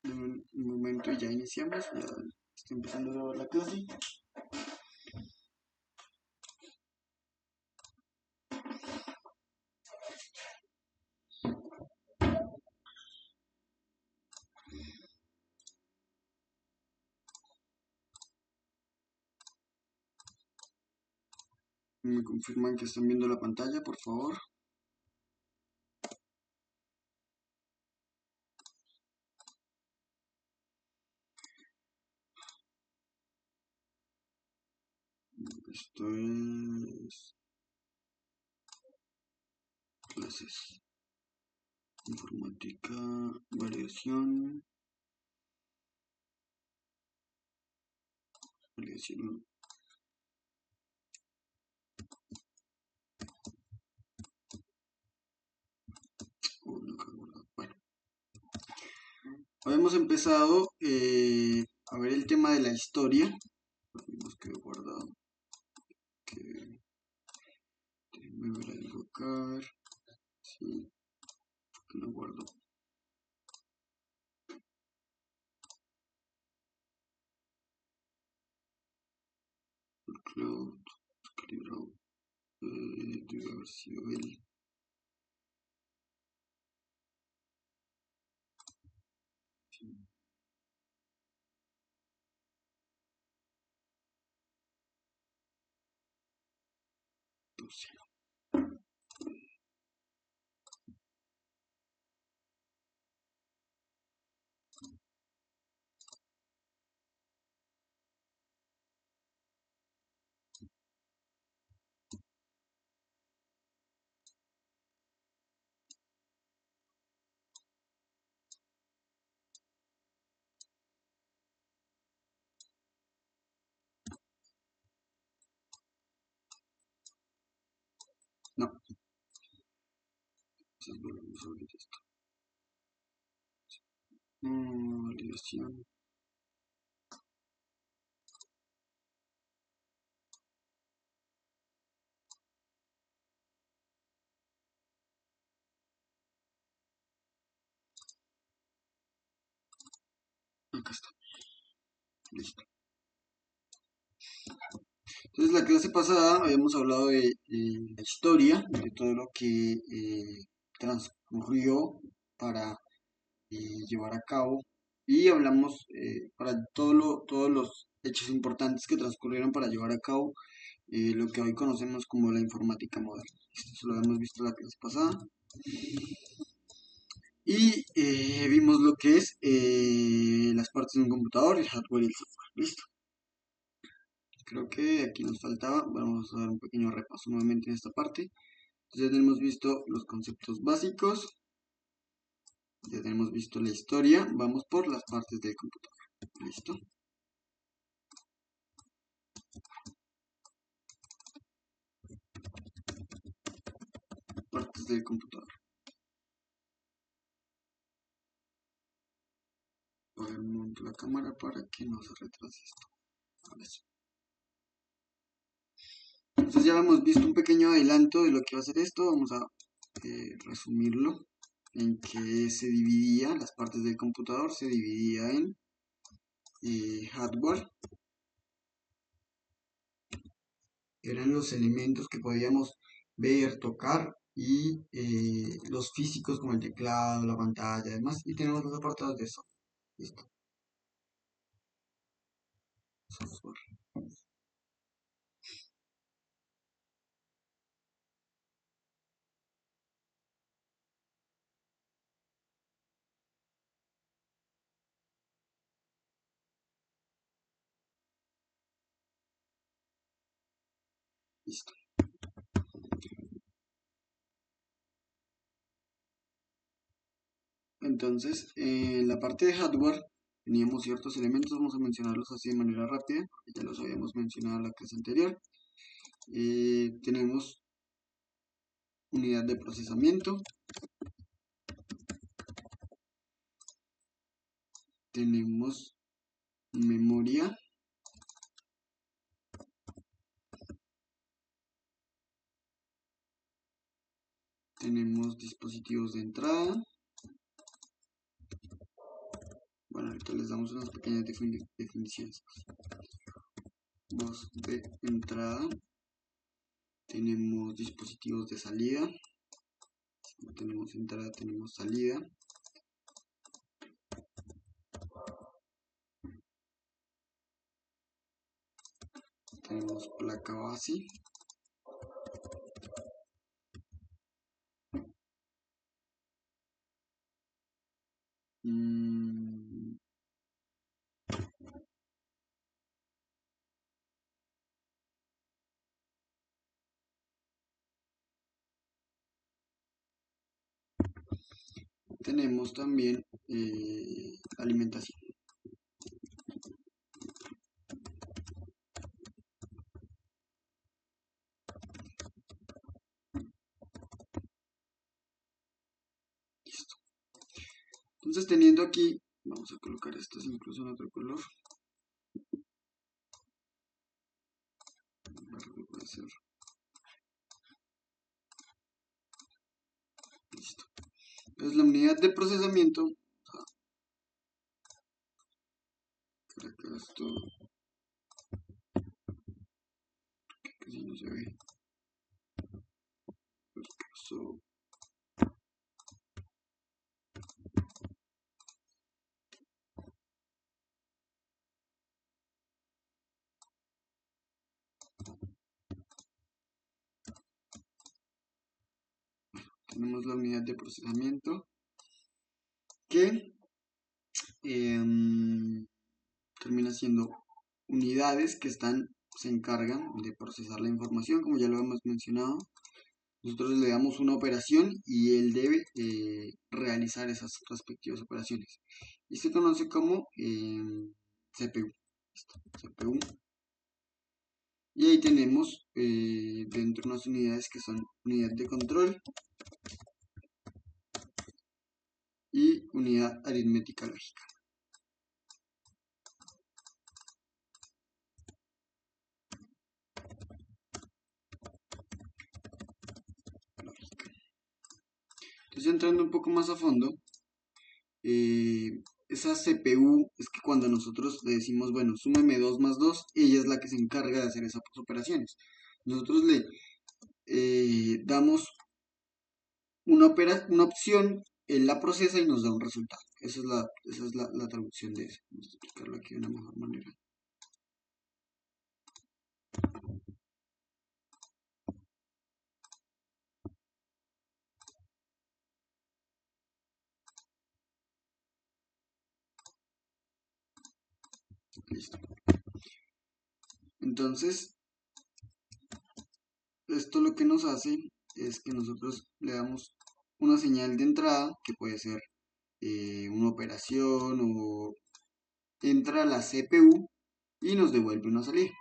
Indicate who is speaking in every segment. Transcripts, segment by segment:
Speaker 1: Un momento y ya iniciamos. Ya estoy empezando a grabar la clase. Me confirman que están viendo la pantalla, por favor. Esto es clases, informática, variación, variación. Bueno, habíamos empezado a ver el tema de la historia. Nos quedó guardado. Déjenme ver algo acá. Sí, porque lo guardo. Cloud, calibrado. Debe haber sido él. Sí. No sé. No. Entonces volvemos a abrir esto. Validación. Acá está. Listo. Entonces, la clase pasada habíamos hablado de la historia, de todo lo que transcurrió para llevar a cabo y hablamos para todos los hechos importantes que transcurrieron para llevar a cabo lo que hoy conocemos como la informática moderna. Esto lo habíamos visto la clase pasada. Y vimos lo que es las partes de un computador, el hardware y el software. Listo. Creo que aquí nos faltaba. Vamos a dar un pequeño repaso nuevamente en esta parte. Ya tenemos visto los conceptos básicos. Ya tenemos visto la historia. Vamos por las partes del computador. Listo. Partes del computador. Voy a montar la cámara para que no se retrase esto. Ahora sí. Entonces ya hemos visto un pequeño adelanto de lo que va a ser esto. Vamos a resumirlo en que se dividía, las partes del computador se dividía en hardware. Eran los elementos que podíamos ver, tocar y los físicos como el teclado, la pantalla, además. Y tenemos los apartados de software. Listo. Software. Listo. Entonces, en la parte de hardware teníamos ciertos elementos, vamos a mencionarlos así de manera rápida, ya los habíamos mencionado en la clase anterior. Tenemos unidad de procesamiento, tenemos memoria, tenemos dispositivos de entrada. Bueno, ahorita les damos unas pequeñas definiciones. Voz de entrada. Tenemos dispositivos de salida. No tenemos entrada, tenemos salida. Tenemos placa base. Tenemos también alimentación. Listo. Entonces, teniendo aquí, vamos a colocar estos incluso en otro color. Verde puede ser. Listo. Entonces, la unidad de procesamiento, por acá esto casi no se ve. Esto, tenemos la unidad de procesamiento que termina siendo unidades que se encargan de procesar la información, como ya lo hemos mencionado. Nosotros le damos una operación y él debe realizar esas respectivas operaciones. Y se conoce como CPU. CPU. Y ahí tenemos dentro unas unidades que son unidad de control y unidad aritmética lógica. Entonces, entrando un poco más a fondo, esa CPU es que cuando nosotros le decimos, bueno, súmeme 2 más 2, ella es la que se encarga de hacer esas operaciones. Nosotros le damos una opción, él la procesa y nos da un resultado. Esa es la traducción de eso. Vamos a explicarlo aquí de una mejor manera. Listo. Entonces, esto lo que nos hace es que nosotros le damos una señal de entrada, que puede ser una operación o entra a la CPU y nos devuelve una salida.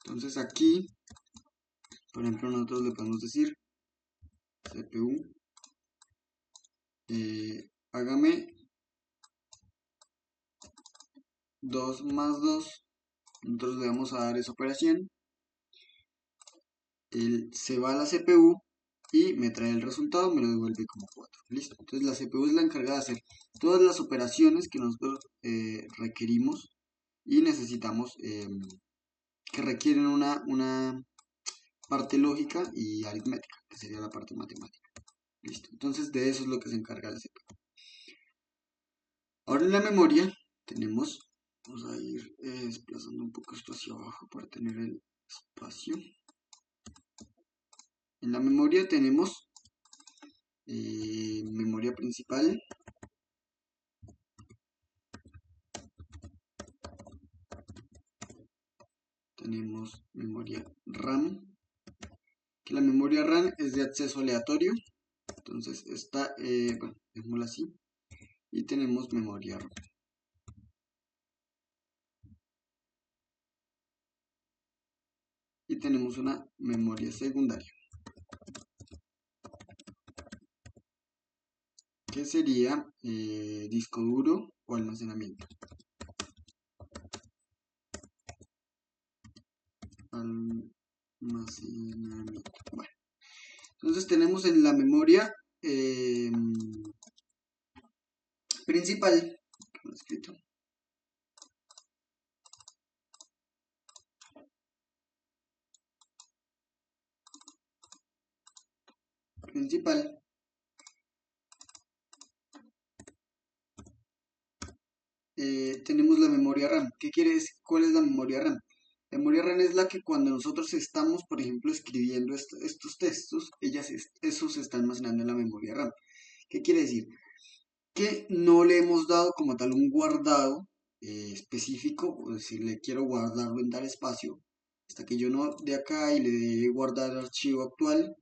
Speaker 1: Entonces aquí, por ejemplo, nosotros le podemos decir CPU, hágame 2 más 2. Nosotros le vamos a dar esa operación. Él se va a la CPU y me trae el resultado, me lo devuelve como 4. Listo. Entonces la CPU es la encargada de hacer todas las operaciones que nosotros requerimos y necesitamos, que requieren una parte lógica y aritmética, que sería la parte matemática. Listo. Entonces de eso es lo que se encarga la CPU. Ahora en la memoria tenemos, vamos a ir desplazando un poco esto hacia abajo para tener el espacio. En la memoria tenemos memoria principal, tenemos memoria RAM, que la memoria RAM es de acceso aleatorio, entonces esta, bueno, dejémosla así, y tenemos memoria ROM. Y tenemos una memoria secundaria, que sería disco duro o almacenamiento. almacenamiento. Bueno, entonces tenemos en la memoria principal, escrito, principal, tenemos la memoria RAM. ¿Qué quiere decir? ¿Cuál es la memoria RAM? La memoria RAM es la que cuando nosotros estamos, por ejemplo, escribiendo estos textos, esos se están almacenando en la memoria RAM. ¿Qué quiere decir? Que no le hemos dado como tal un guardado específico, o decirle quiero guardarlo en tal espacio, hasta que yo no de acá y le dé guardar archivo actual,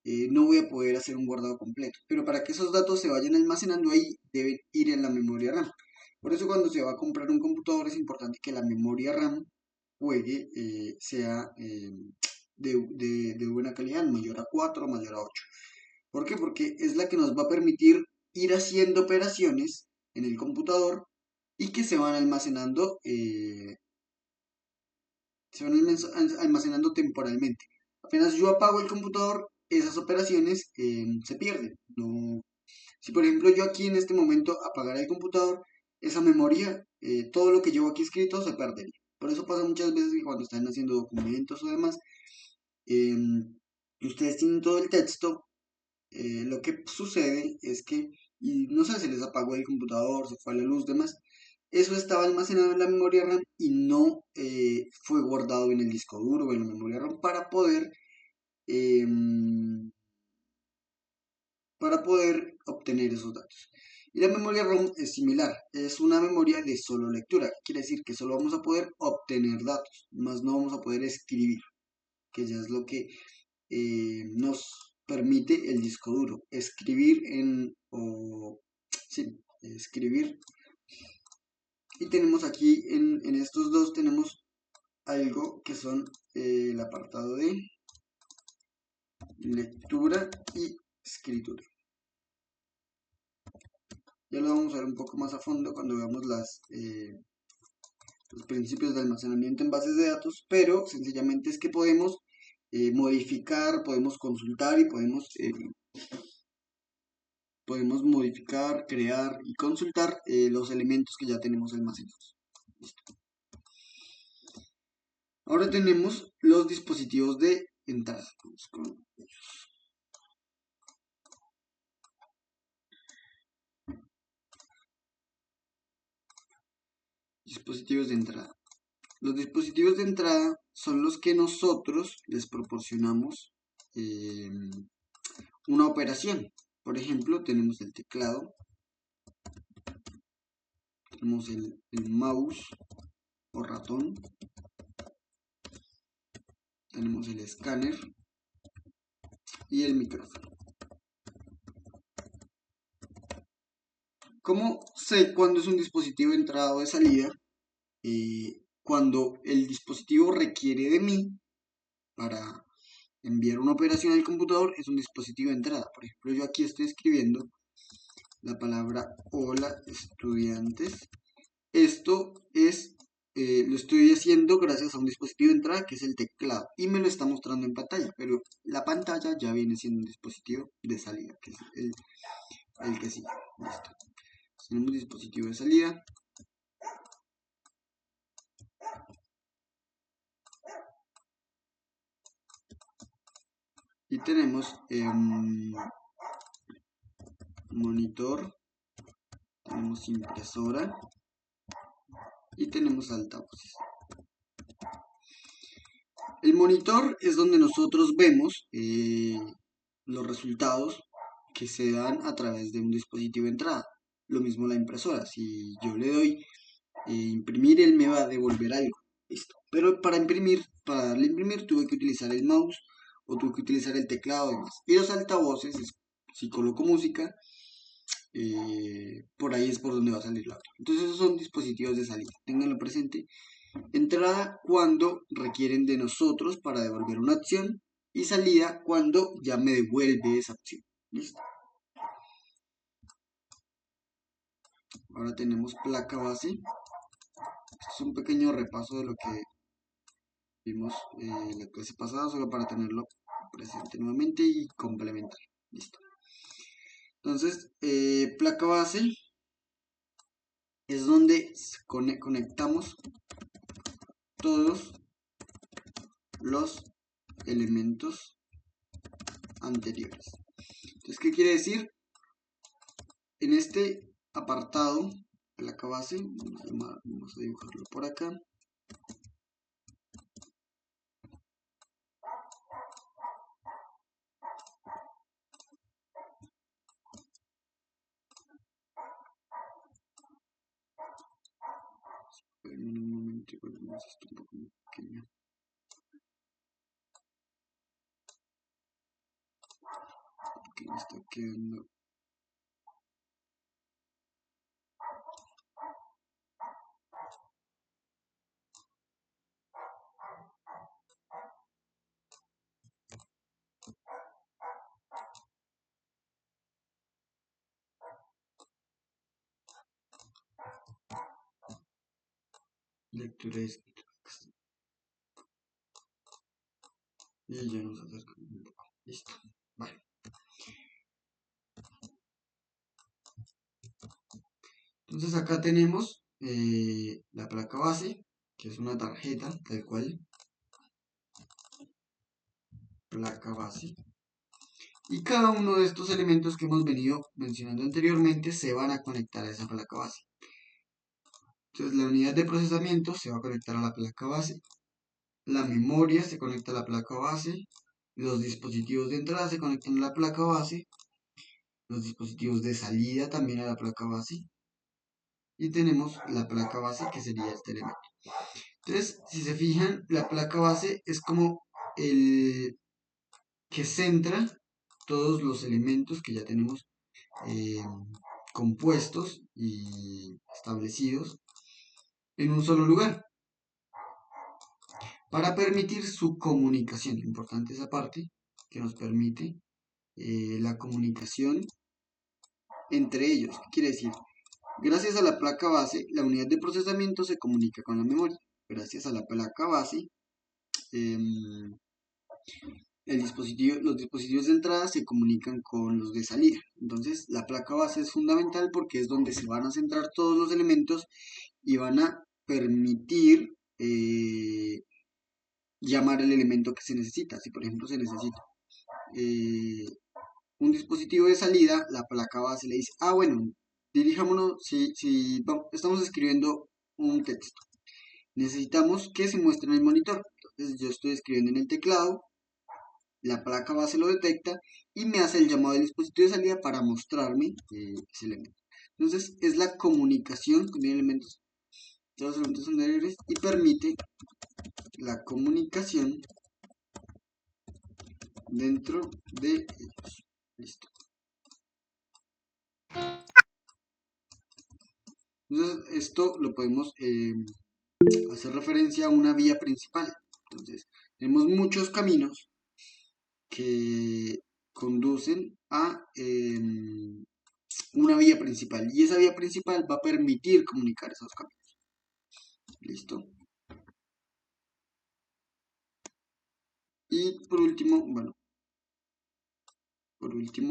Speaker 1: no voy a poder hacer un guardado completo. Pero para que esos datos se vayan almacenando ahí, deben ir en la memoria RAM. Por eso cuando se va a comprar un computador es importante que la memoria RAM sea de buena calidad, mayor a 4, mayor a 8. ¿Por qué? Porque es la que nos va a permitir ir haciendo operaciones en el computador y que se van almacenando temporalmente. Apenas yo apago el computador, esas operaciones se pierden. No, si por ejemplo yo aquí en este momento apagara el computador, esa memoria, todo lo que llevo aquí escrito se perdería. Por eso pasa muchas veces que cuando están haciendo documentos o demás, ustedes tienen todo el texto, lo que sucede es que, y no sé, se les apagó el computador, se fue a la luz, demás. Eso estaba almacenado en la memoria RAM y no fue guardado en el disco duro o en la memoria RAM em, para poder obtener esos datos. Y la memoria ROM es similar, es una memoria de solo lectura, quiere decir que solo vamos a poder obtener datos, más no vamos a poder escribir, que ya es lo que nos permite el disco duro. Escribir sí, escribir. Y tenemos aquí en estos dos tenemos algo que son el apartado de lectura y escritura. Ya lo vamos a ver un poco más a fondo cuando veamos los principios de almacenamiento en bases de datos, pero sencillamente es que podemos modificar, podemos consultar y podemos modificar, crear y consultar los elementos que ya tenemos almacenados. Listo. Ahora tenemos los dispositivos de entrada. Vamos con dispositivos de entrada. Los dispositivos de entrada son los que nosotros les proporcionamos eh, una operación. Por ejemplo, tenemos el teclado, tenemos el mouse o ratón, tenemos el escáner y el micrófono. ¿Cómo sé cuándo es un dispositivo de entrada o de salida? Cuando el dispositivo requiere de mí para enviar una operación al computador, es un dispositivo de entrada. Por ejemplo, yo aquí estoy escribiendo la palabra hola estudiantes. Esto lo estoy haciendo gracias a un dispositivo de entrada que es el teclado y me lo está mostrando en pantalla, pero la pantalla ya viene siendo un dispositivo de salida, que es el que sigue. Listo. Tenemos dispositivo de salida. Y tenemos monitor, tenemos impresora y tenemos altavoces. El monitor es donde nosotros vemos los resultados que se dan a través de un dispositivo de entrada. Lo mismo la impresora. Si yo le doy imprimir, él me va a devolver algo. Listo. Pero para darle a imprimir, tuve que utilizar el mouse o tuve que utilizar el teclado y demás. Y los altavoces, si coloco música, por ahí es por donde va a salir la otra. Entonces esos son dispositivos de salida. Ténganlo presente. Entrada cuando requieren de nosotros para devolver una acción y salida cuando ya me devuelve esa acción. ¿Listo? Ahora tenemos placa base. Esto es un pequeño repaso de lo que vimos la clase pasada, solo para tenerlo presente nuevamente y complementar. Listo. Entonces, placa base es donde conectamos todos los elementos anteriores. Entonces, ¿qué quiere decir? En este apartado, placa base, vamos a dibujarlo por acá. En un momento, volvemos esto un poco más pequeño. Porque me está quedando. Lectura y escritura. Y ya nos acercamos un poco. Listo. Vale. Entonces acá tenemos la placa base, que es una tarjeta, tal cual. Placa base. Y cada uno de estos elementos que hemos venido mencionando anteriormente se van a conectar a esa placa base. Entonces la unidad de procesamiento se va a conectar a la placa base. La memoria se conecta a la placa base. Los dispositivos de entrada se conectan a la placa base. Los dispositivos de salida también a la placa base. Y tenemos la placa base, que sería este elemento. Entonces, si se fijan, la placa base es como el que centra todos los elementos que ya tenemos compuestos y establecidos en un solo lugar para permitir su comunicación. Importante esa parte que nos permite la comunicación entre ellos. ¿Qué quiere decir? Gracias a la placa base, la unidad de procesamiento se comunica con la memoria. Gracias a la placa base, los dispositivos de entrada se comunican con los de salida. Entonces, la placa base es fundamental porque es donde se van a centrar todos los elementos y van a permitir llamar el elemento que se necesita. Si, por ejemplo, se necesita un dispositivo de salida, la placa base le dice, bueno, dirijámonos, si estamos escribiendo un texto, necesitamos que se muestre en el monitor. Entonces, yo estoy escribiendo en el teclado, la placa base lo detecta y me hace el llamado del dispositivo de salida para mostrarme ese elemento. Entonces es la comunicación con elementos, todos los elementos anteriores, y permite la comunicación dentro de ellos. Listo. Entonces esto lo podemos hacer referencia a una vía principal. Entonces tenemos muchos caminos que conducen a una vía principal y esa vía principal va a permitir comunicar esos caminos. ¿Listo? Y por último,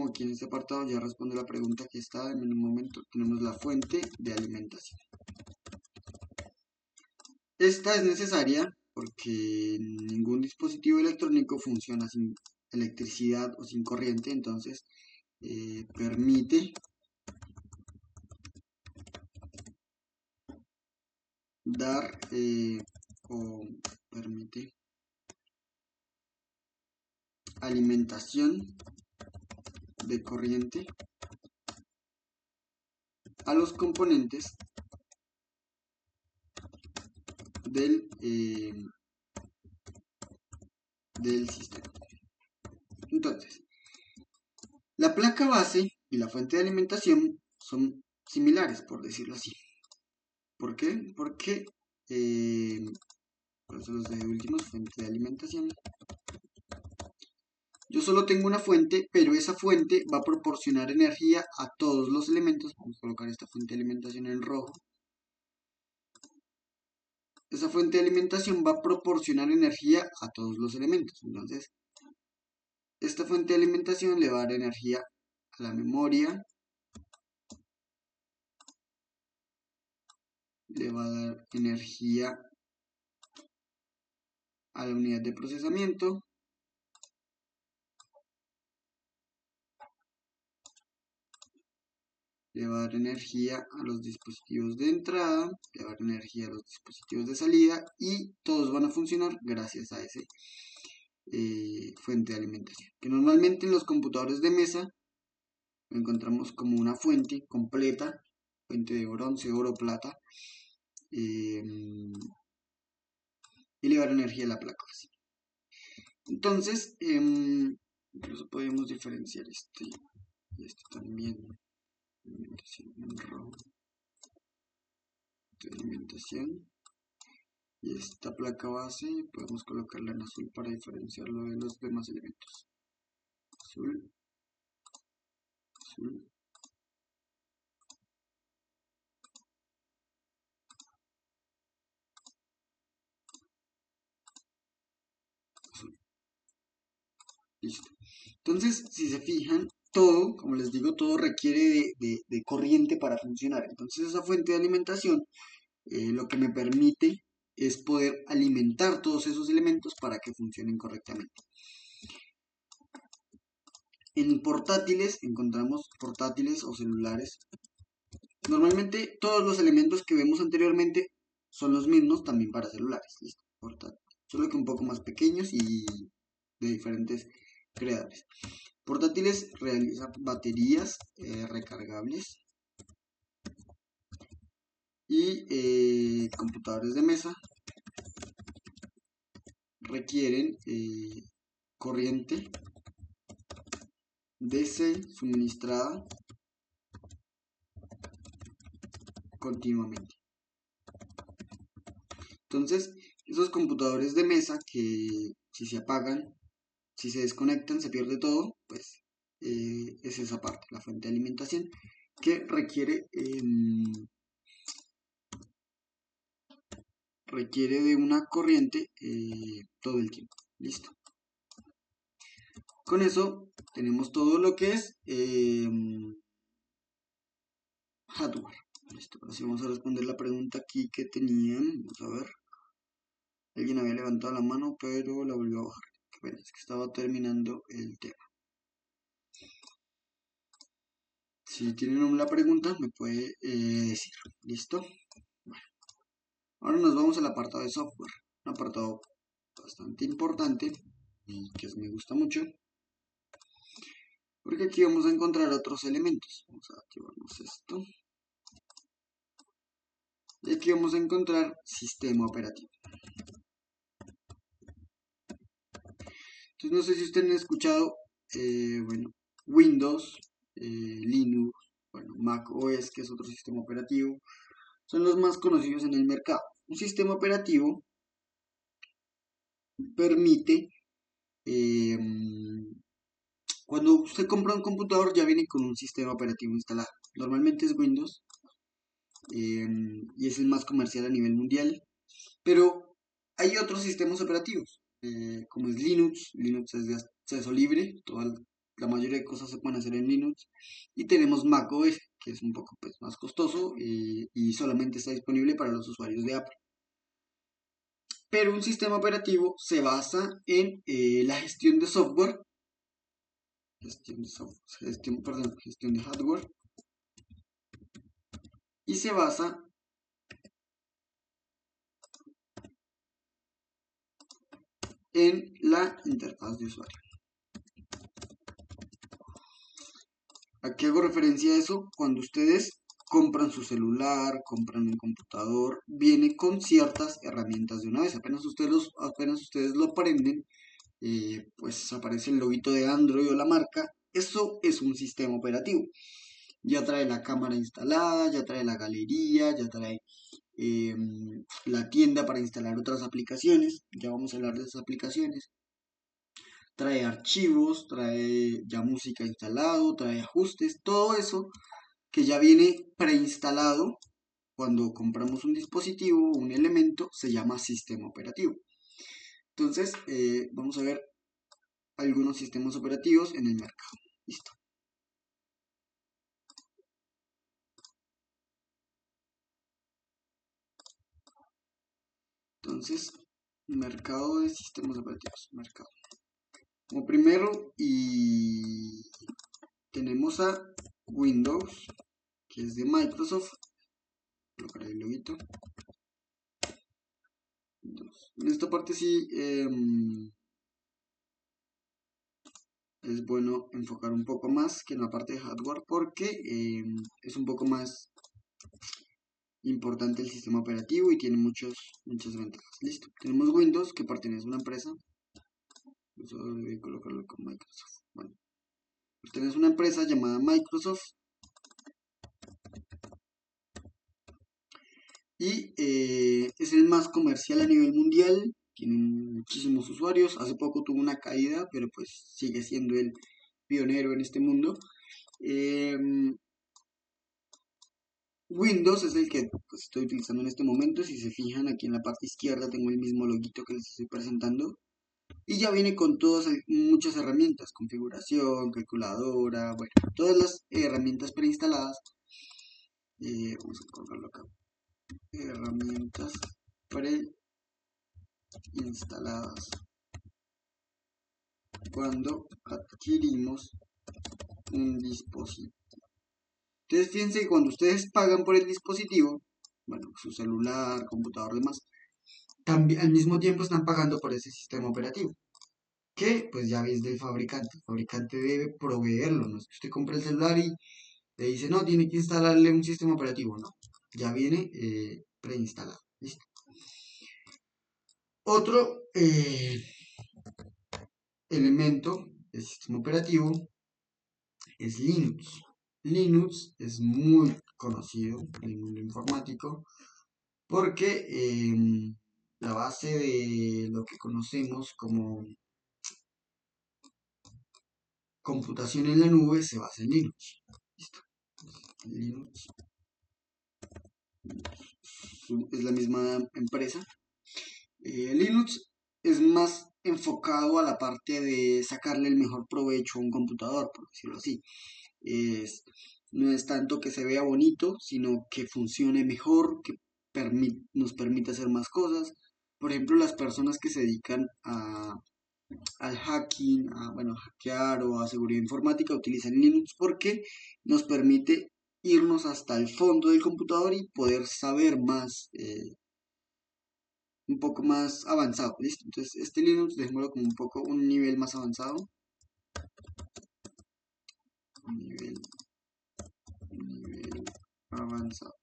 Speaker 1: aquí en este apartado ya responde la pregunta que está en un momento. Tenemos la fuente de alimentación. Esta es necesaria porque ningún dispositivo electrónico funciona sin electricidad o sin corriente, entonces permite dar o permite alimentación de corriente a los componentes del sistema. Entonces, la placa base y la fuente de alimentación son similares, por decirlo así. ¿Por qué? Porque, por eso los de últimos, fuente de alimentación. Yo solo tengo una fuente, pero esa fuente va a proporcionar energía a todos los elementos. Vamos a colocar esta fuente de alimentación en rojo. esa fuente de alimentación va a proporcionar energía a todos los elementos. Entonces, esta fuente de alimentación le va a dar energía a la memoria, le va a dar energía a la unidad de procesamiento, le va a dar energía a los dispositivos de entrada, le va a dar energía a los dispositivos de salida y todos van a funcionar gracias a ese fuente de alimentación. Que normalmente en los computadores de mesa lo encontramos como una fuente completa, fuente de bronce, oro, plata, y le va a dar energía a la placa base. Entonces, incluso podemos diferenciar este y este también. Alimentación en rojo, de alimentación. Y esta placa base podemos colocarla en azul para diferenciarlo de los demás elementos. Azul, azul. Azul. Listo. Entonces, si se fijan, todo, como les digo, todo requiere de corriente para funcionar. Entonces, esa fuente de alimentación lo que me permite es poder alimentar todos esos elementos para que funcionen correctamente. En portátiles encontramos portátiles o celulares. Normalmente todos los elementos que vemos anteriormente son los mismos también para celulares. ¿Listo? Portátil. Solo que un poco más pequeños y de diferentes creadores. Portátiles realizan baterías recargables y computadores de mesa requieren corriente DC suministrada continuamente. Entonces, esos computadores de mesa que si se apagan, si se desconectan, se pierde todo, pues es esa parte, la fuente de alimentación, que requiere de una corriente todo el tiempo. Listo. Con eso tenemos todo lo que es hardware. Listo. Ahora sí vamos a responder la pregunta aquí que tenían. Vamos a ver. Alguien había levantado la mano, pero la volvió a bajar. Qué pena, es que estaba terminando el tema. Si tienen la pregunta, me puede decir. ¿Listo? Bueno. Ahora nos vamos al apartado de software. Un apartado bastante importante y que me gusta mucho. Porque aquí vamos a encontrar otros elementos. Vamos a activarnos esto. Y aquí vamos a encontrar sistema operativo. Entonces no sé si ustedes han escuchado, bueno, Windows, Linux, bueno, Mac OS, que es otro sistema operativo, son los más conocidos en el mercado. Un sistema operativo permite, eh, cuando usted compra un computador ya viene con un sistema operativo instalado. Normalmente es Windows y es el más comercial a nivel mundial, pero hay otros sistemas operativos, como es Linux. Linux es de acceso libre, la mayoría de cosas se pueden hacer en Linux. Y tenemos Mac OS, que es un poco pues, más costoso y solamente está disponible para los usuarios de Apple. Pero un sistema operativo se basa en la gestión de software, gestión de hardware, y se basa en la interfaz de usuario. ¿A qué hago referencia a eso? Cuando ustedes compran su celular, compran un computador, viene con ciertas herramientas de una vez. Apenas ustedes lo prenden, pues aparece el loguito de Android o la marca. Eso es un sistema operativo. Ya trae la cámara instalada, ya trae la galería, ya trae la tienda para instalar otras aplicaciones. Ya vamos a hablar de esas aplicaciones. Trae archivos, trae ya música instalado, trae ajustes, todo eso que ya viene preinstalado cuando compramos un dispositivo o un elemento, se llama sistema operativo. Entonces, vamos a ver algunos sistemas operativos en el mercado. Listo. Entonces, mercado de sistemas operativos. Mercado. Como primero, y tenemos a Windows, que es de Microsoft. Colocar el loguito. En esta parte sí es bueno enfocar un poco más que en la parte de hardware porque es un poco más importante el sistema operativo y tiene muchas ventajas. Listo. Tenemos Windows que pertenece a una empresa. Eso debe colocarlo con Microsoft. Bueno, pertenece a una empresa llamada Microsoft y es el más comercial a nivel mundial. Tiene muchísimos usuarios. Hace poco tuvo una caída, pero pues sigue siendo el pionero en este mundo. Windows es el que pues, estoy utilizando en este momento. Si se fijan, aquí en la parte izquierda tengo el mismo loguito que les estoy presentando. Y ya viene con todas muchas herramientas, configuración, calculadora, bueno, todas las herramientas preinstaladas. Vamos a colocarlo acá. Herramientas preinstaladas cuando adquirimos un dispositivo. Entonces fíjense que cuando ustedes pagan por el dispositivo, bueno, su celular, computador, demás, también al mismo tiempo están pagando por ese sistema operativo, que pues ya es del fabricante. El fabricante debe proveerlo, no es que usted compre el celular y le dice, no, tiene que instalarle un sistema operativo, no, ya viene preinstalado. ¿Listo? Otro elemento del sistema operativo es Linux. Linux es muy conocido en el mundo informático porque la base de lo que conocemos como computación en la nube se basa en Linux. ¿Listo? Linux es la misma empresa. Linux es más enfocado a la parte de sacarle el mejor provecho a un computador, por decirlo así. Es, no es tanto que se vea bonito, sino que funcione mejor, que nos permita hacer más cosas. Por ejemplo, las personas que se dedican al hacking, a bueno, hackear o a seguridad informática utilizan Linux porque nos permite irnos hasta el fondo del computador y poder saber más, un poco más avanzado, ¿listo? Entonces, este Linux, dejémoslo como un poco, un nivel más avanzado. Un nivel avanzado.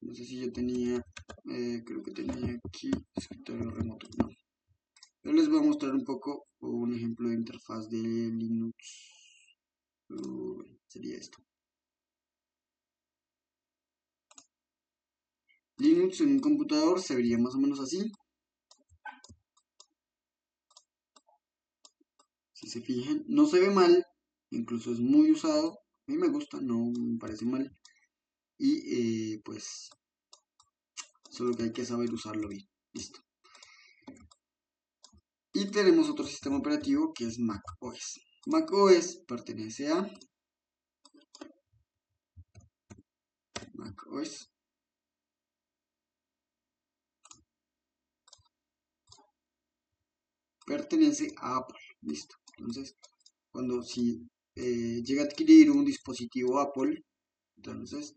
Speaker 1: No sé si yo tenía, creo que tenía aquí escritorio remoto, no. Pero les voy a mostrar un poco un ejemplo de interfaz de Linux. Sería esto. Linux en un computador se vería más o menos así. Si se fijan, no se ve mal, incluso es muy usado. A mí me gusta, no me parece mal. Y pues solo que hay que saber usarlo bien. Listo. Y tenemos otro sistema operativo que es Mac OS. Mac OS pertenece a Mac OS. Pertenece a Apple. Listo. Entonces, cuando si llega a adquirir un dispositivo Apple, entonces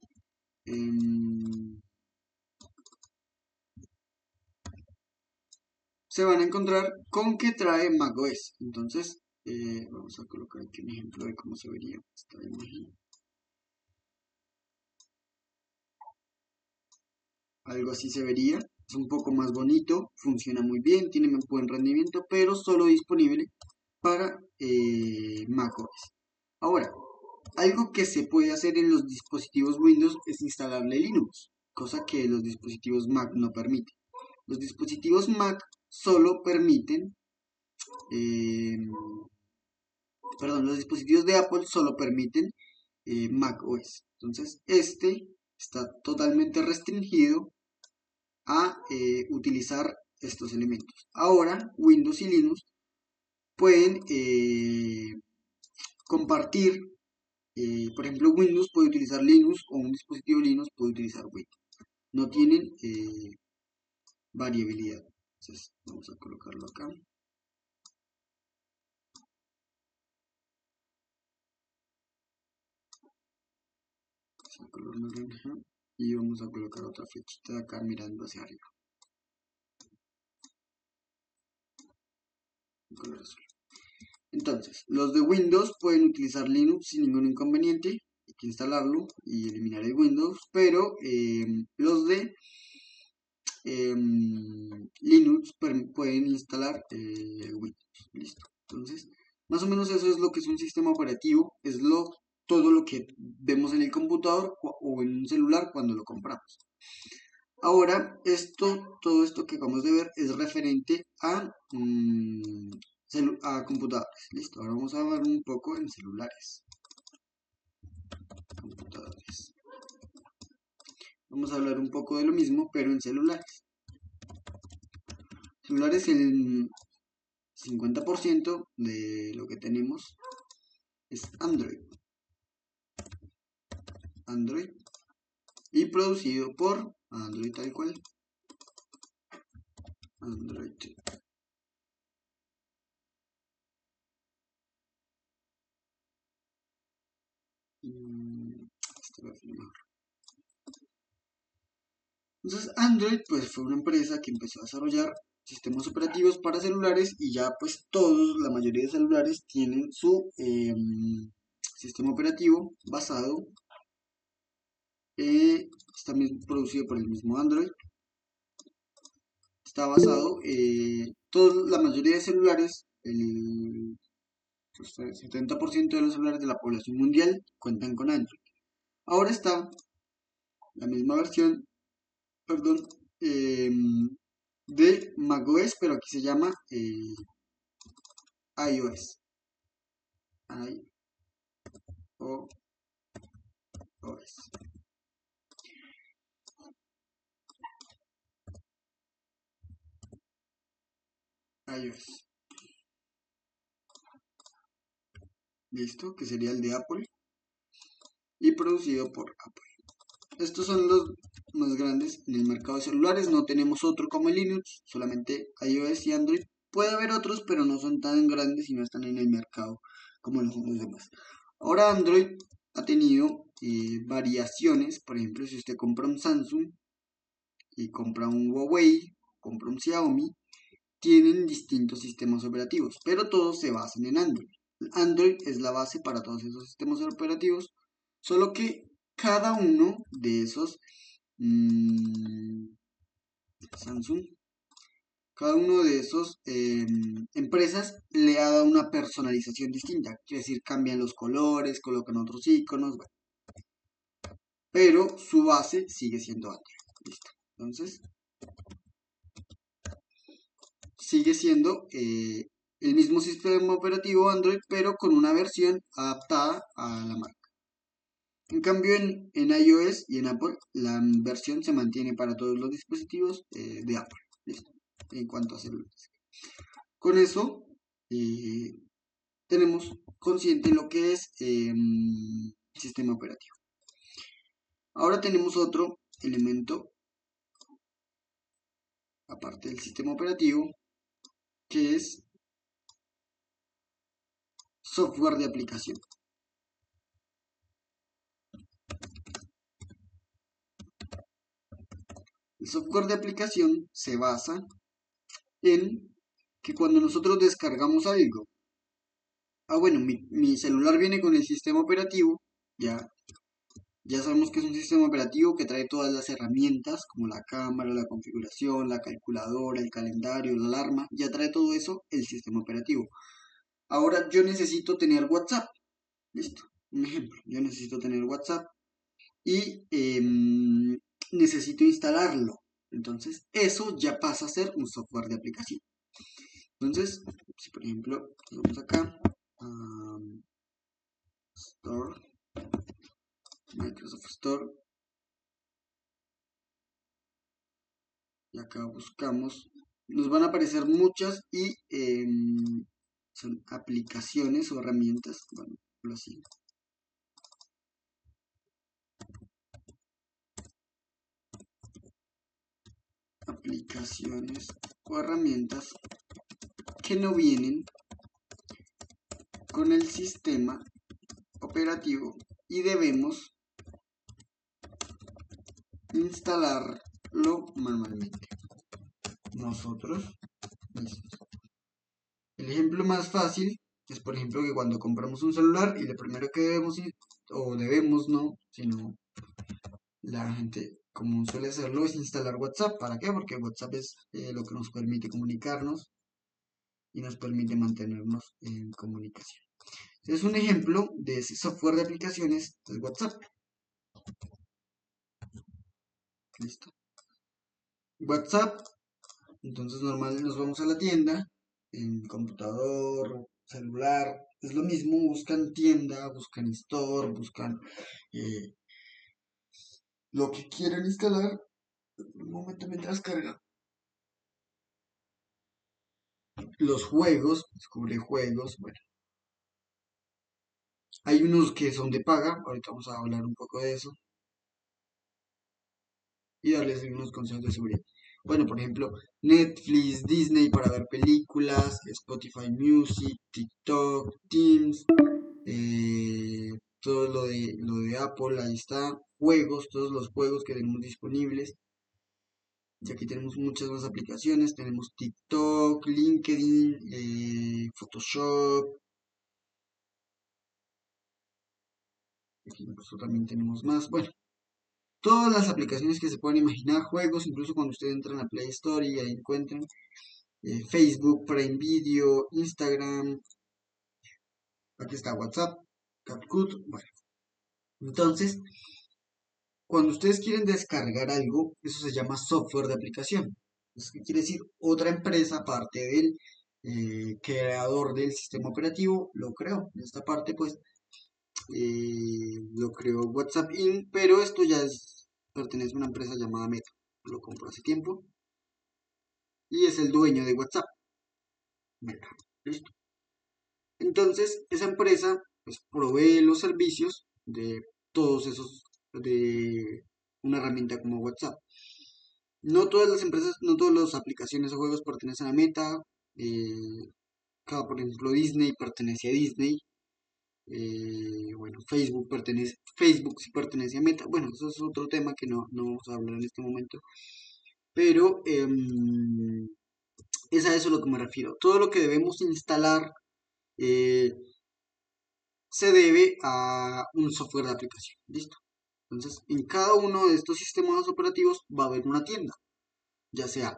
Speaker 1: se van a encontrar con que trae macOS. Entonces, vamos a colocar aquí un ejemplo de cómo se vería esta imagen. Algo así se vería. Es un poco más bonito, funciona muy bien, tiene un buen rendimiento, pero solo disponible para macOS. Ahora, algo que se puede hacer en los dispositivos Windows es instalarle Linux, cosa que los dispositivos Mac no permiten. Los dispositivos Mac solo permiten, perdón, los dispositivos de Apple solo permiten Mac OS. Entonces, este está totalmente restringido a utilizar estos elementos. Ahora, Windows y Linux pueden compartir, por ejemplo, Windows puede utilizar Linux o un dispositivo Linux puede utilizar Windows. No tienen variabilidad. Entonces, vamos a colocarlo acá. El color naranja. Y vamos a colocar otra flechita de acá mirando hacia arriba. El color azul. Entonces, los de Windows pueden utilizar Linux sin ningún inconveniente. Hay que instalarlo y eliminar el Windows. Pero los de Linux pueden instalar Windows. Listo. Entonces, más o menos eso es lo que es un sistema operativo. Es todo lo que vemos en el computador o en un celular cuando lo compramos. Ahora, todo esto que acabamos de ver es referente a computadores. Listo, ahora vamos a ver un poco en celulares. Computadores. Vamos a hablar un poco de lo mismo, pero en celulares. Celulares, el 50% de lo que tenemos es Android. Android. Y producido por Android tal cual. Android. Este va a ser mejor. Entonces Android pues fue una empresa que empezó a desarrollar sistemas operativos para celulares y ya pues la mayoría de celulares tienen su sistema operativo basado, está producido por el mismo Android, está basado, la mayoría de celulares, el 70% de los celulares de la población mundial cuentan con Android. Ahora está la misma versión, perdón, de macOS, pero aquí se llama iOS. iOS. iOS. Listo, que sería el de Apple y producido por Apple. Estos son los más grandes en el mercado de celulares. No tenemos otro como el Linux, solamente iOS y Android. Puede haber otros, pero no son tan grandes y no están en el mercado como los demás. Ahora Android ha tenido variaciones. Por ejemplo, si usted compra un Samsung y compra un Huawei, compra un Xiaomi, tienen distintos sistemas operativos, pero todos se basan en Android. Android es la base para todos esos sistemas operativos, solo que cada uno de esos Samsung, cada uno de esos empresas le ha dado una personalización distinta, quiere decir cambian los colores, colocan otros iconos, bueno, pero su base sigue siendo Android. Listo. Entonces, sigue siendo el mismo sistema operativo Android, pero con una versión adaptada a la marca. En cambio, en iOS y en Apple, la versión se mantiene para todos los dispositivos de Apple. ¿Listo? En cuanto a celulares. Con eso, tenemos consciente lo que es sistema operativo. Ahora tenemos otro elemento, aparte del sistema operativo, que es software de aplicación. El software de aplicación se basa en que cuando nosotros descargamos algo, bueno, mi celular viene con el sistema operativo, ya sabemos que es un sistema operativo que trae todas las herramientas como la cámara, la configuración, la calculadora, el calendario, la alarma, ya trae todo eso el sistema operativo. Ahora yo necesito tener WhatsApp, listo, un ejemplo, yo necesito tener WhatsApp y necesito instalarlo. Entonces, eso ya pasa a ser un software de aplicación. Entonces, si por ejemplo, vamos acá, Store, Microsoft Store, y acá buscamos, nos van a aparecer muchas y son aplicaciones o herramientas, bueno, así, aplicaciones o herramientas que no vienen con el sistema operativo y debemos instalarlo manualmente. Nosotros mismos. El ejemplo más fácil es, por ejemplo, que cuando compramos un celular y lo primero que debemos, o debemos no, sino la gente común suele hacerlo, es instalar WhatsApp. ¿Para qué? Porque WhatsApp es lo que nos permite comunicarnos y nos permite mantenernos en comunicación. Es un ejemplo de ese software de aplicaciones, es WhatsApp. Listo. WhatsApp, entonces normal nos vamos a la tienda, en computador, celular, es lo mismo, buscan tienda, buscan store, buscan eh, lo que quieran instalar. Un momento mientras carga. Los juegos, descubre juegos, bueno, hay unos que son de paga, ahorita vamos a hablar un poco de eso y darles unos consejos de seguridad. Bueno, por ejemplo, Netflix, Disney para ver películas, Spotify Music, TikTok, Teams, todo lo de Apple, ahí está, juegos, todos los juegos que tenemos disponibles. Y aquí tenemos muchas más aplicaciones, tenemos TikTok, LinkedIn, Photoshop, aquí incluso también tenemos más. Bueno, todas las aplicaciones que se pueden imaginar, juegos, incluso cuando ustedes entran a Play Store y ahí encuentran Facebook, Prime Video, Instagram, aquí está WhatsApp, CapCut, bueno. Entonces, cuando ustedes quieren descargar algo, eso se llama software de aplicación. ¿Qué quiere decir? Otra empresa, aparte del creador del sistema operativo, lo creó. En esta parte, pues, lo creó WhatsApp Inc., pero esto ya pertenece a una empresa llamada Meta. Lo compró hace tiempo y es el dueño de WhatsApp, Meta. ¿Listo? Entonces, esa empresa, pues, provee los servicios de todos esos, de una herramienta como WhatsApp. No todas las empresas, no todas las aplicaciones o juegos pertenecen a Meta. Por ejemplo, Disney pertenece a Disney. Bueno, Facebook sí pertenece a Meta. Bueno, eso es otro tema que no vamos a hablar en este momento. Pero es a eso a lo que me refiero. Todo lo que debemos instalar eh, se debe a un software de aplicación. ¿Listo? Entonces, en cada uno de estos sistemas operativos va a haber una tienda, ya sea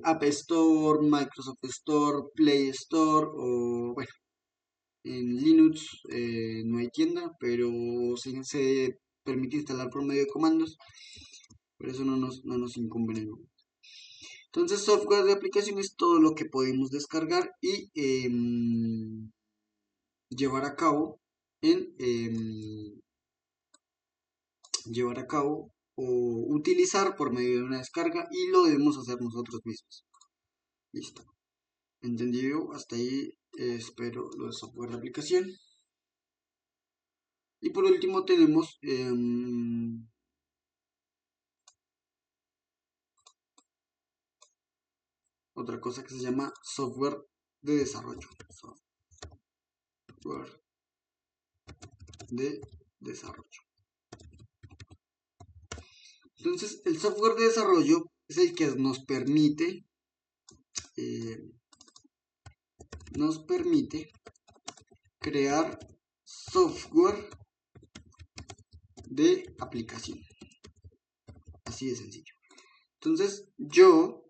Speaker 1: App Store, Microsoft Store, Play Store o bueno, en Linux no hay tienda, pero se permite instalar por medio de comandos, pero eso no nos incumbe en el momento. Entonces, software de aplicación es todo lo que podemos descargar y llevar a cabo llevar a cabo o utilizar por medio de una descarga y lo debemos hacer nosotros mismos. Listo. ¿Entendido? Hasta ahí espero lo de software de aplicación. Y por último tenemos otra cosa que se llama software de desarrollo. Software de desarrollo. Entonces, el software de desarrollo es el que eh, nos permite crear software de aplicación. Así de sencillo. Entonces, yo,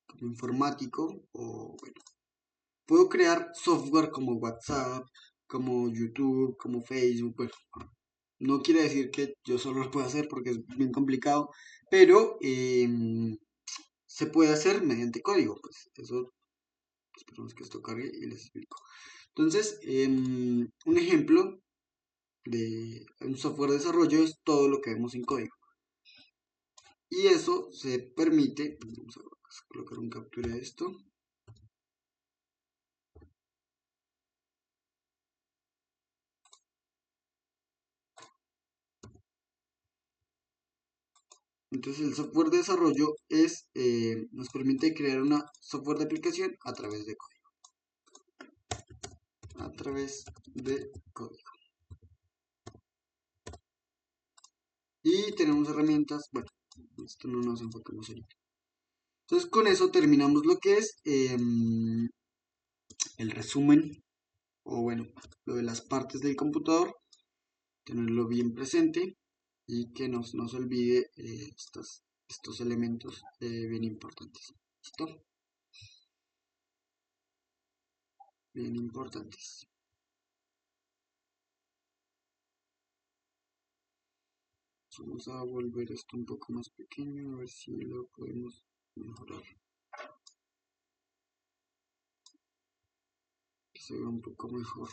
Speaker 1: como informático, o bueno, puedo crear software como WhatsApp, como YouTube, como Facebook. Bueno, no quiere decir que yo solo lo pueda hacer porque es bien complicado, pero se puede hacer mediante código. Pues eso, esperemos que esto cargue y les explico. Entonces, un ejemplo de un software de desarrollo es todo lo que vemos en código. Y eso se permite, vamos a colocar un captura de esto. Entonces el software de desarrollo nos permite crear una software de aplicación a través de código. A través de código. Y tenemos herramientas, bueno, esto no nos enfocamos ahorita. Entonces con eso terminamos lo que es el resumen, o bueno, lo de las partes del computador, tenerlo bien presente y que no se olvide estos elementos bien importantes. ¿Listo? Bien importantes. Vamos a volver esto un poco más pequeño, a ver si lo podemos mejorar. Que se vea un poco mejor.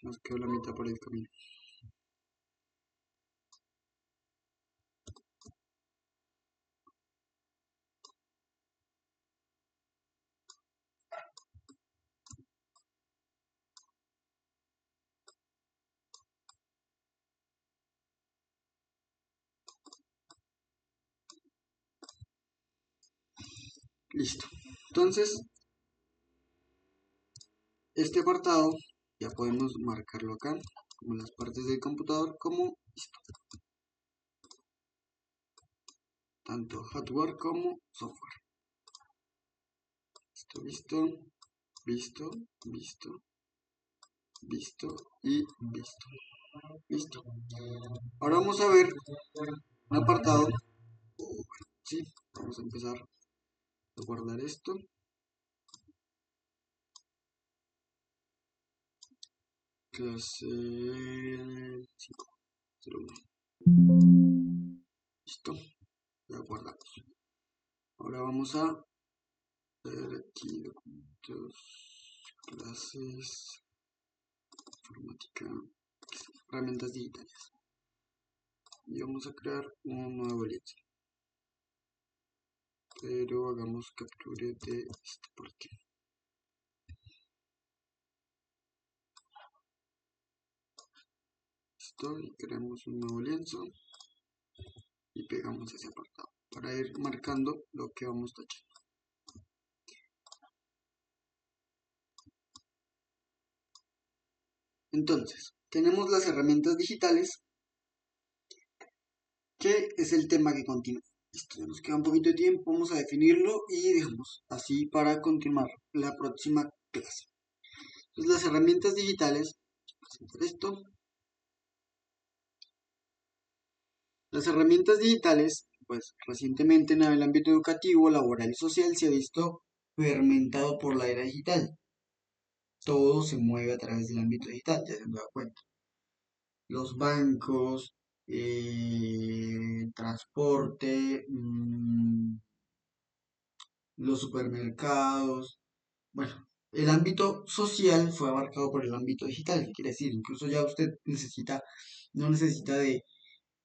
Speaker 1: Nos quedó la mitad por el camino. Listo. Entonces, este apartado ya podemos marcarlo acá, como las partes del computador, como listo. Tanto hardware como software. Listo, visto, visto, visto y visto. Listo. Ahora vamos a ver un apartado. Sí, vamos a empezar a guardar esto. Clase 501. Listo, ya guardamos. Ahora vamos a ver aquí documentos, clases, informática, herramientas digitales. Y vamos a crear un nuevo lienzo. Pero hagamos capture de esta parte. Listo, y creamos un nuevo lienzo y pegamos ese apartado para ir marcando lo que vamos tachando. Entonces, tenemos las herramientas digitales, que es el tema que continúa. Listo, ya nos queda un poquito de tiempo, vamos a definirlo y dejamos así para continuar la próxima clase. Entonces, las herramientas digitales, vamos a hacer esto. Las herramientas digitales, pues recientemente en el ámbito educativo, laboral y social se ha visto fermentado por la era digital. Todo se mueve a través del ámbito digital, ya se han dado cuenta. Los bancos, transporte, los supermercados, bueno, el ámbito social fue abarcado por el ámbito digital, ¿qué quiere decir? Incluso ya usted no necesita de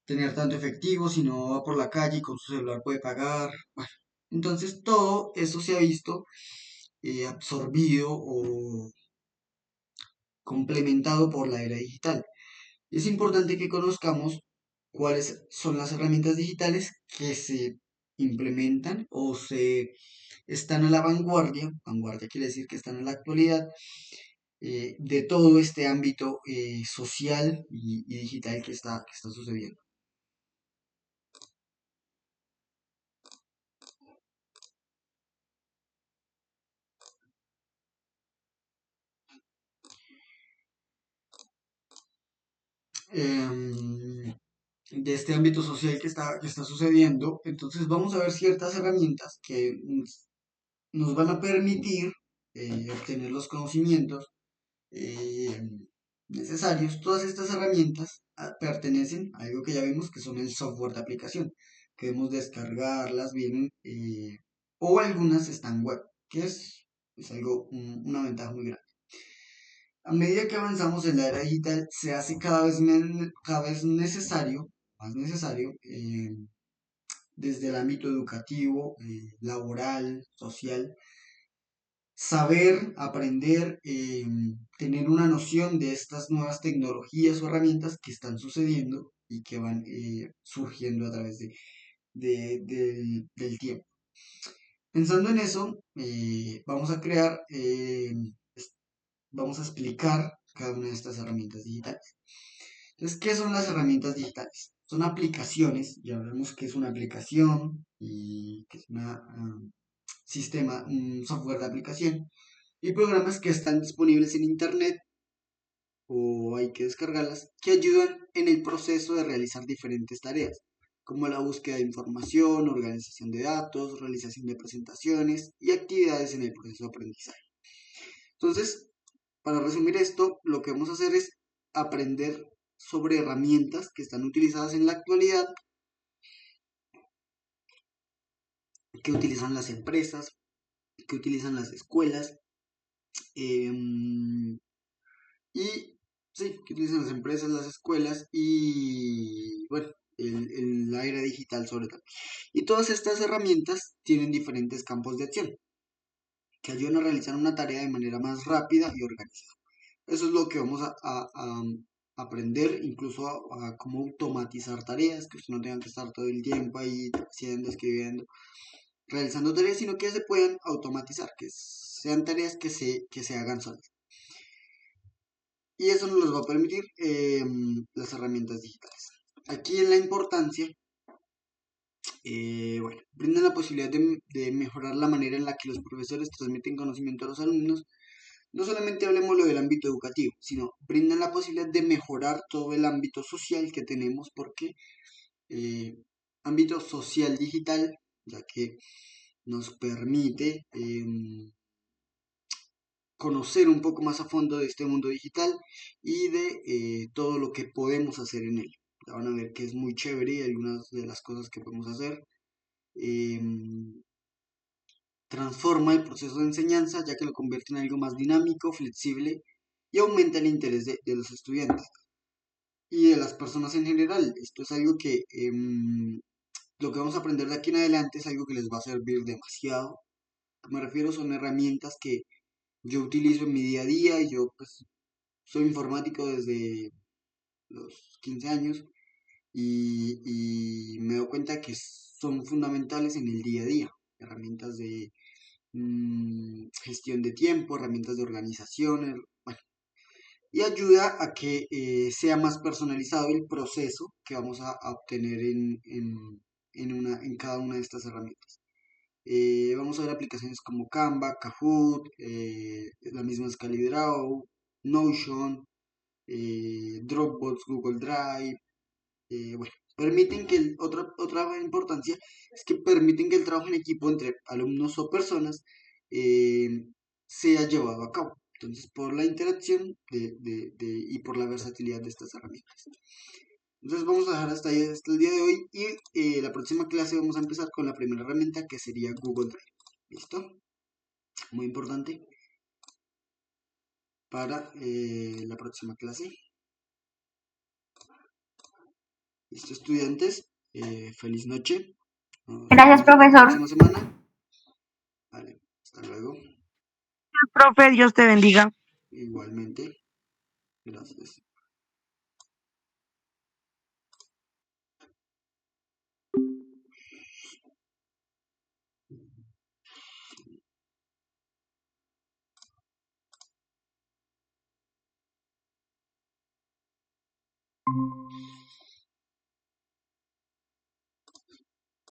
Speaker 1: tener tanto efectivo, sino va por la calle y con su celular puede pagar. Bueno, entonces todo eso se ha visto absorbido o complementado por la era digital. Es importante que conozcamos cuáles son las herramientas digitales que se implementan o se están a la vanguardia. Vanguardia quiere decir que están en la actualidad de todo este ámbito social y digital que está sucediendo. em, de este ámbito social que está sucediendo. Entonces vamos a ver ciertas herramientas que nos van a permitir obtener los conocimientos eh, necesarios. Todas estas herramientas pertenecen a algo que ya vimos que son el software de aplicación, que debemos descargarlas, vienen, o algunas están web, que es algo, una ventaja muy grande. A medida que avanzamos en la era digital, se hace cada vez necesario, más necesario, desde el ámbito educativo, laboral, social, saber, aprender, tener una noción de estas nuevas tecnologías o herramientas que están sucediendo y que van surgiendo a través del tiempo. Pensando en eso, vamos a crear, vamos a explicar cada una de estas herramientas digitales. Entonces, ¿qué son las herramientas digitales? Son aplicaciones, ya vemos que es una aplicación y que es un software de aplicación y programas que están disponibles en Internet o hay que descargarlas, que ayudan en el proceso de realizar diferentes tareas, como la búsqueda de información, organización de datos, realización de presentaciones y actividades en el proceso de aprendizaje. Entonces, para resumir esto, lo que vamos a hacer es aprender sobre herramientas que están utilizadas en la actualidad, que utilizan las empresas, que utilizan las escuelas, em, y sí, que utilizan las empresas, las escuelas y bueno, la era digital sobre todo. Y todas estas herramientas tienen diferentes campos de acción que ayudan a realizar una tarea de manera más rápida y organizada. Eso es lo que vamos a aprender, incluso a cómo automatizar tareas, que usted no tenga que estar todo el tiempo ahí haciendo, escribiendo, realizando tareas, sino que se puedan automatizar, que sean tareas que se hagan solas. Y eso nos los va a permitir las herramientas digitales. Aquí en la importancia, bueno, brindan la posibilidad de mejorar la manera en la que los profesores transmiten conocimiento a los alumnos. No solamente hablemos lo del ámbito educativo, sino brindan la posibilidad de mejorar todo el ámbito social que tenemos, porque eh, ámbito social digital, ya que nos permite conocer un poco más a fondo de este mundo digital y de todo lo que podemos hacer en él. Ya van a ver que es muy chévere y algunas de las cosas que podemos hacer. Transforma el proceso de enseñanza ya que lo convierte en algo más dinámico, flexible y aumenta el interés de los estudiantes y de las personas en general. Esto es algo que lo que vamos a aprender de aquí en adelante es algo que les va a servir demasiado. Me refiero, son herramientas que yo utilizo en mi día a día y yo pues soy informático desde los 15 años y me doy cuenta que son fundamentales en el día a día. Herramientas de gestión de tiempo, herramientas de organización, bueno, y ayuda a que sea más personalizado el proceso que vamos a obtener en cada una de estas herramientas. Vamos a ver aplicaciones como Canva, Kahoot, la misma ScaleDraw, Notion, Dropbox, Google Drive, bueno, permiten que otra importancia es que permiten que el trabajo en equipo entre alumnos o personas eh, sea llevado a cabo. Entonces, por la interacción y por la versatilidad de estas herramientas. Entonces, vamos a dejar hasta ahí hasta el día de hoy y la próxima clase vamos a empezar con la primera herramienta que sería Google Drive. ¿Listo? Muy importante para la próxima clase. ¿Listo, estudiantes? Feliz noche. Nos
Speaker 2: Gracias,
Speaker 1: vemos la
Speaker 2: profesor.
Speaker 1: próxima semana. Vale, hasta luego.
Speaker 2: Profe, Dios te bendiga.
Speaker 1: Igualmente, gracias.